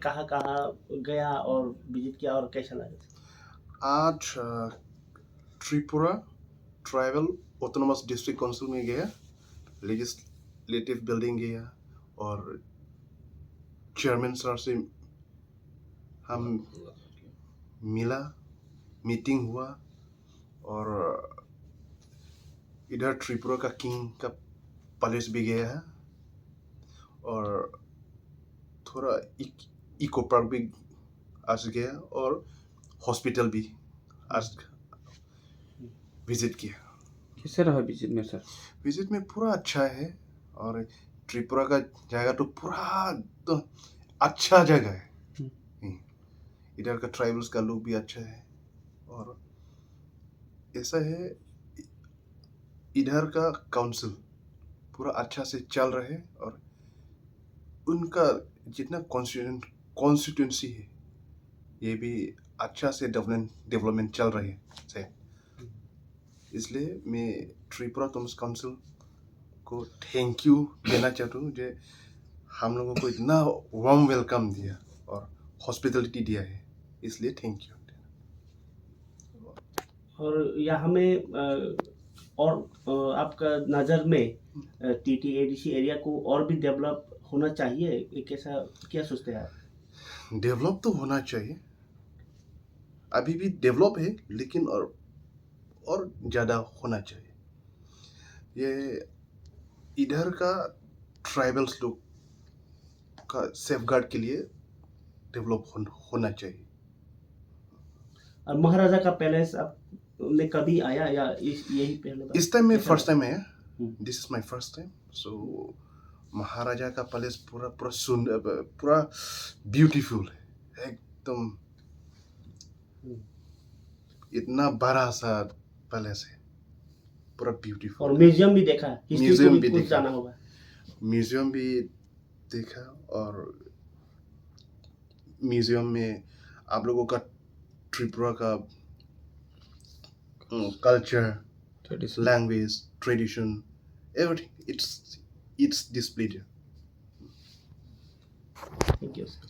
कहाँ कहाँ गया और विजिट किया और कैसा लगा? आज Tripura tribal autonomous district council में गया, लेजिस्लेटिव बिल्डिंग गया और चेयरमैन सर से हम मिला, मीटिंग हुआ और इधर त्रिपुरा का किंग का पैलेस भी गया है और थोड़ा इको पार्क भी आज गया और हॉस्पिटल भी आज विजिट किया। कैसे रहा विजिट में सर? विजिट में पूरा अच्छा है और त्रिपुरा का जगह तो पूरा तो अच्छा जगह है। इधर का ट्राइबल्स का लोग भी अच्छा है और ऐसा है इधर का काउंसिल पूरा अच्छा से चल रहा है और उनका जितना कॉन्स्टिट्यूंसी है ये भी अच्छा से डेवलपमेंट चल रही है। इसलिए मैं त्रिपुरा ऑटोनोमस काउंसिल को थैंक यू देना चाहता हूँ जो हम लोगों को इतना वार्म वेलकम दिया और हॉस्पिटलिटी दिया है, इसलिए थैंक यू। और यहाँ में और आपका नज़र में TTADC एरिया को और भी डेवलप होना चाहिए, ये कैसा क्या सोचते हैं आप? डेवलप तो होना चाहिए, अभी भी डेवलप है लेकिन और ज़्यादा होना चाहिए। ये इधर का ट्राइबल्स लोग का सेफगार्ड के लिए डेवलप होना चाहिए। और महाराजा का पैलेस आपने कभी आया या यही पहले बार? इस टाइम में फर्स्ट टाइम है, this is my first time. So महाराजा का पैलेस पूरा सुंदर, पूरा ब्यूटीफुल है एकदम, इतना बड़ा सा पैलेस है, पूरा ब्यूटीफुल। और म्यूजियम भी देखा, म्यूजियम भी कुछ देखा, जाना होगा। म्यूजियम भी देखा और म्यूजियम में आप लोगों का त्रिपुरा का culture, language, tradition, everything, it's displayed here. Thank you, sir.